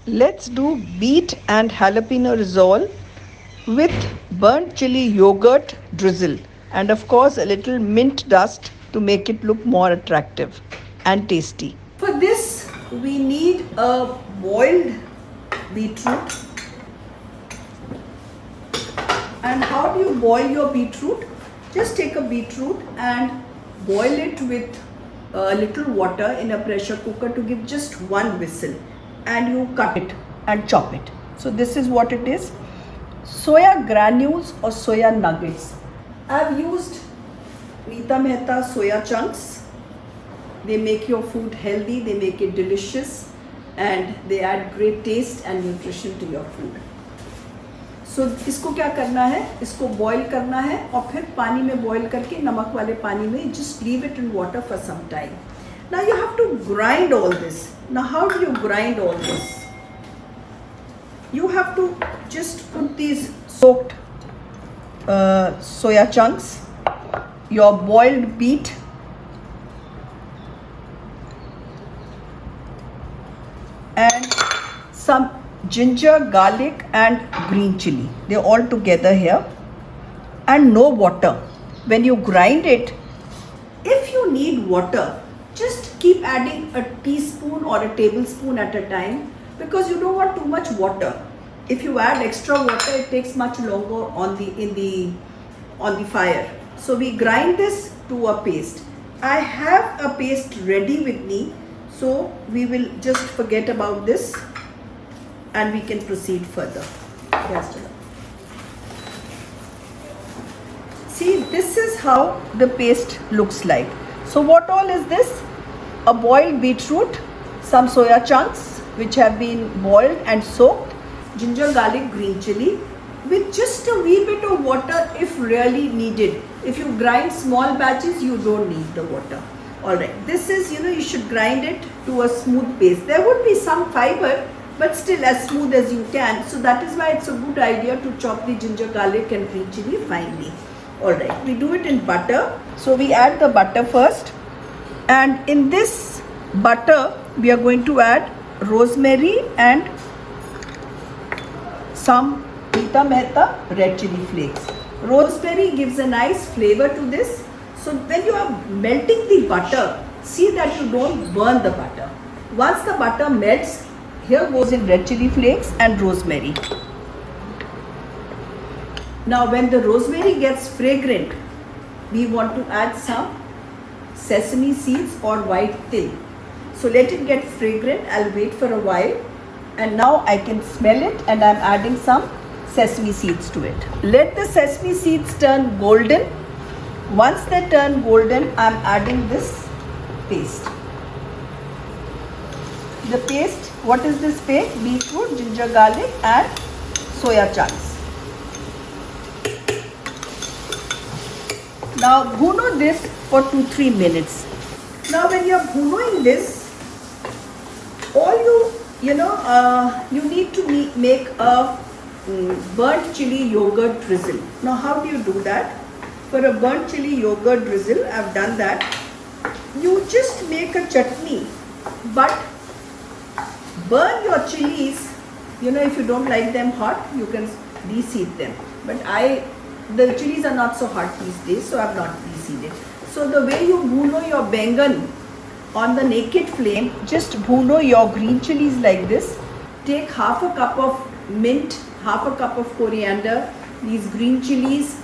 Let's do beet and jalapeno risol with burnt chili yogurt drizzle and of course a little mint dust to make it look more attractive and tasty. For this, we need a boiled beetroot. And how do you boil your beetroot? Just take a beetroot and boil it with a little water in a pressure cooker to give just one whistle, and you cut it and chop it. So this is what it is. Soya granules or soya nuggets. I've used Nita Mehta soya chunks. They make your food healthy, they make it delicious, and they add great taste and nutrition to your food. सो इसको क्या करना है, इसको boil करना है और फिर पानी में बॉईल करके नमक वाले पानी में just leave it in water for some time. Now you have to grind all this. Now how do you grind all this? You have to just put these soaked soya chunks, your boiled beet, and some ginger, garlic and green chili. They're all together here, and no water. When you grind it, if you need water, just keep adding a teaspoon or a tablespoon at a time, because you don't want too much water. If you add extra water, it takes much longer on the fire. So we grind this to a paste. I have a paste ready with me, so we will just forget about this and we can proceed further. Yes, see, this is how the paste looks like. So what all is this? A boiled beetroot, some soya chunks which have been boiled and soaked, ginger, garlic, green chili, with just a wee bit of water if really needed. If you grind small batches, you don't need the water. Alright, this is, you should grind it to a smooth paste. There would be some fiber, but still as smooth as you can. So that is why it's a good idea to chop the ginger, garlic and green chili finely. Alright, we do it in butter. So we add the butter first. And in this butter, we are going to add rosemary and some Nita Mehta red chili flakes. Rosemary gives a nice flavor to this. So when you are melting the butter, see that you don't burn the butter. Once the butter melts, here goes in red chili flakes and rosemary. Now when the rosemary gets fragrant, we want to add some sesame seeds or white till. So let it get fragrant. I'll wait for a while. And now I can smell it, and I'm adding some sesame seeds to it. Let the sesame seeds turn golden. Once they turn golden, I'm adding this paste. The paste, what is this paste? Beetroot, ginger, garlic and soya chunks. Now bhuno this for 2-3 minutes. Now when you're bhunoing this, all you need to make a burnt chili yogurt drizzle. Now how do you do that? For a burnt chili yogurt drizzle, I've done that. You just make a chutney, but burn your chilies. If you don't like them hot, you can reseed them. But the chilies are not so hot these days, so I've not reseeded. So the way you bhuno your bengan on the naked flame, just bhuno your green chilies like this. Take half a cup of mint, half a cup of coriander, these green chilies,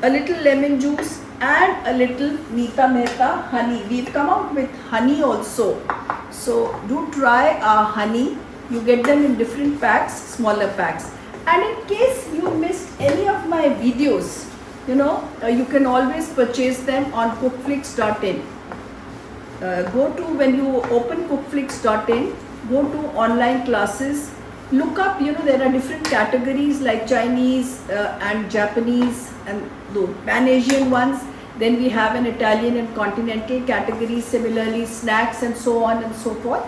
a little lemon juice and a little Nita Mehta honey. We've come out with honey also. So do try our honey. You get them in different packs, smaller packs. And in case you missed any of my videos, you can always purchase them on cookflix.in. When you open cookflix.in, go to online classes, look up, there are different categories like Chinese and Japanese and the Pan-Asian ones. Then we have an Italian and continental category, similarly snacks and so on and so forth.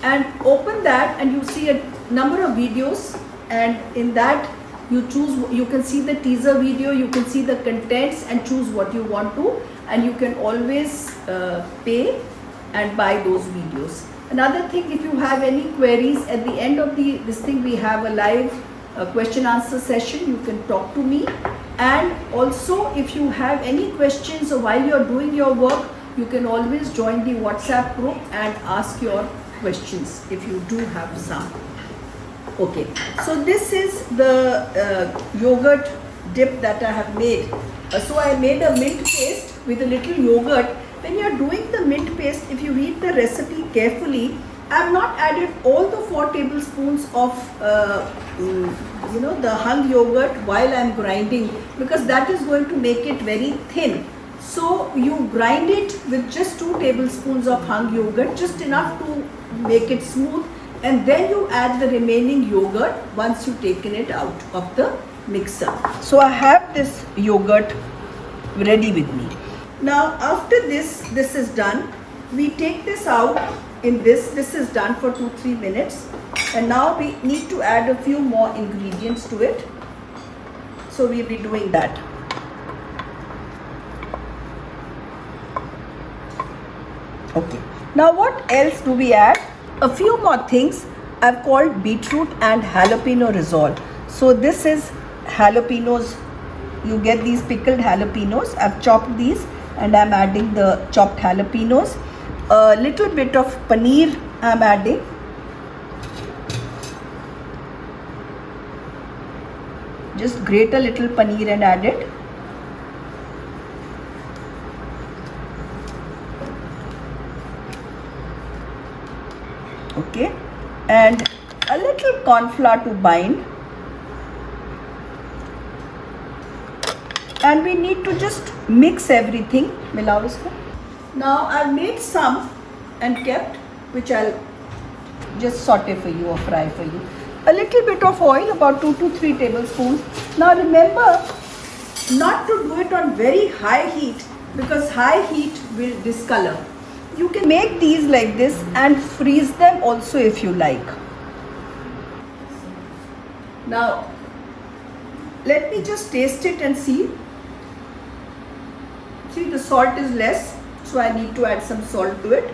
And open that and you see a number of videos, and in that you can see the teaser video, you can see the contents and choose what you want to, and you can always pay and buy those videos. Another thing, if you have any queries at the end of this thing, we have a live question answer session. You can talk to me. And also, if you have any questions or while you're doing your work, you can always join the WhatsApp group and ask your questions if you do have some. Okay, so this is the yogurt dip that I have made. So I made a mint paste with a little yogurt. When you are doing the mint paste, if you read the recipe carefully, I have not added all the 4 tablespoons of the hung yogurt while I am grinding, because that is going to make it very thin. So you grind it with just 2 tablespoons of hung yogurt, just enough to make it smooth, and then you add the remaining yogurt once you've taken it out of the mixer. So I have this yogurt ready with me. Now after this is done, we take this out in this is done for 2-3 minutes, and now we need to add a few more ingredients to it. So we'll be doing that. Okay, now what else do we add? A few more things I've called beetroot and jalapeno risol. So this is jalapenos. You get these pickled jalapenos. I've chopped these and I'm adding the chopped jalapenos. A little bit of paneer I'm adding. Just grate a little paneer and add it. Okay, and a little corn flour to bind, and we need to just mix everything. Milao isko. Now I've made some and kept, which I'll just saute for you or fry for you. A little bit of oil, about 2 to 3 tablespoons. Now remember not to do it on very high heat, because high heat will discolor. You can make these like this and freeze them also if you like. Now, let me just taste it and see. See, the salt is less, so I need to add some salt to it.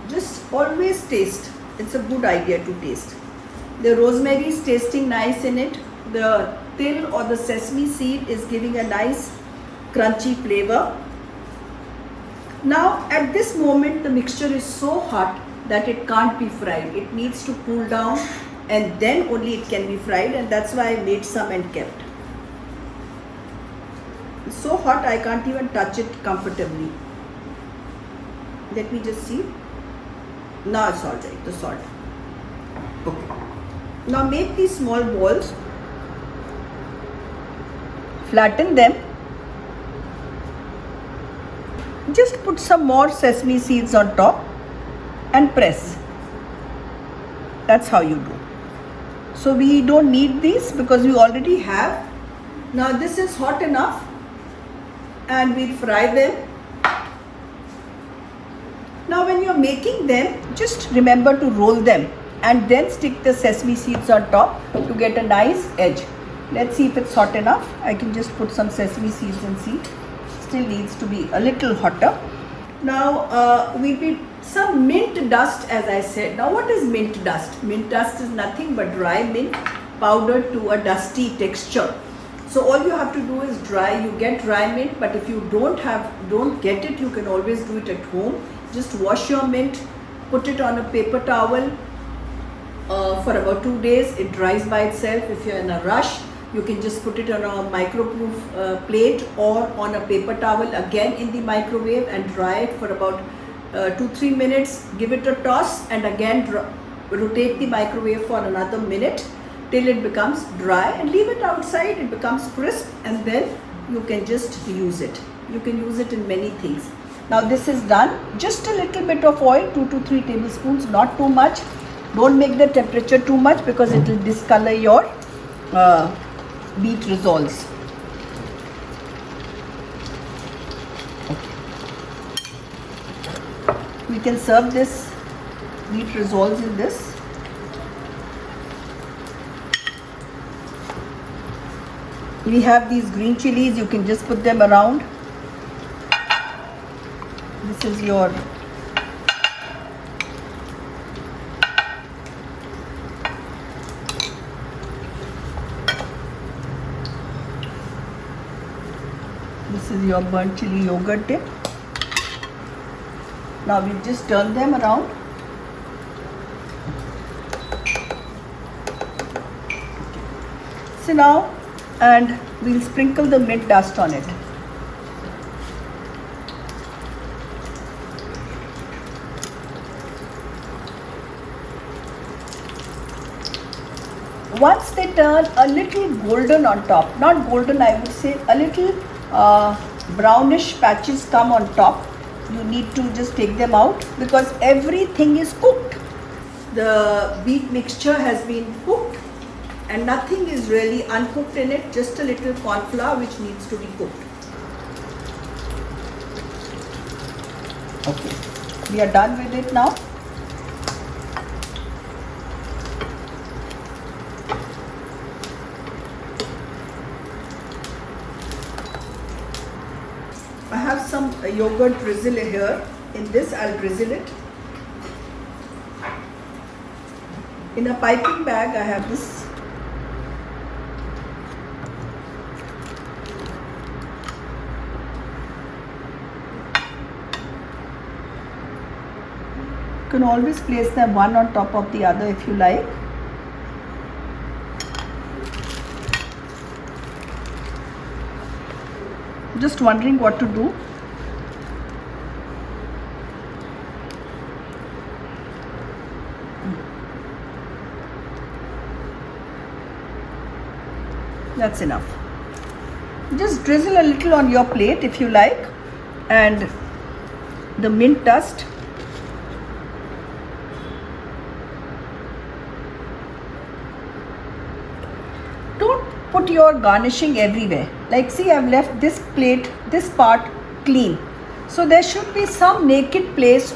Just always taste. It's a good idea to taste. The rosemary is tasting nice in it. The til or the sesame seed is giving a nice crunchy flavor. Now at this moment the mixture is so hot that it can't be fried. It needs to cool down and then only it can be fried, and that's why I made some and kept. It's so hot I can't even touch it comfortably. Let me just see. Now it's alright, the salt. Okay. Now make these small balls. Flatten them. Just put some more sesame seeds on top and press. That's how you do. So we don't need these because we already have. Now this is hot enough and we'll fry them. Now when you're making them, just remember to roll them and then stick the sesame seeds on top to get a nice edge. Let's see if it's hot enough. I can just put some sesame seeds and see. Still needs to be a little hotter. Now we need some mint dust, as I said. Now what is mint dust? Mint dust is nothing but dry mint powdered to a dusty texture. So all you have to do is dry. You get dry mint, but if you don't get it, you can always do it at home. Just wash your mint, put it on a paper towel for about 2 days. It dries by itself. If you're in a rush, you can just put it on a microproof plate or on a paper towel again in the microwave and dry it for about 2-3 minutes. Give it a toss and again rotate the microwave for another minute till it becomes dry and leave it outside. It becomes crisp and then you can just use it. You can use it in many things. Now this is done. Just a little bit of oil, 2 to 3 tablespoons, not too much. Don't make the temperature too much because it will discolor your beet risoles. Okay. We can serve this beet risoles in this. We have these green chilies, you can just put them around. This is your This is your burnt chili yogurt dip. Now we just turn them around. So now, and we'll sprinkle the mint dust on it. Once they turn a little golden on top, not golden, I would say a little brownish patches come on top, you need to just take them out because everything is cooked. The beet mixture has been cooked and nothing is really uncooked in it, just a little corn flour which needs to be cooked. Okay, we are done with it now. I have some yogurt drizzle here. In this, I'll drizzle it. In a piping bag, I have this. You can always place them one on top of the other if you like. Just wondering what to do. That's enough. Just drizzle a little on your plate if you like, and the mint dust. Don't put your garnishing everywhere. Like, see, I've left this plate, this part clean. So there should be some naked place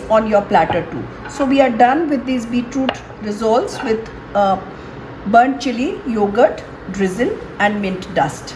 on your platter too. So we are done with these beetroot rissoles with burnt chili, yogurt, drizzle and mint dust.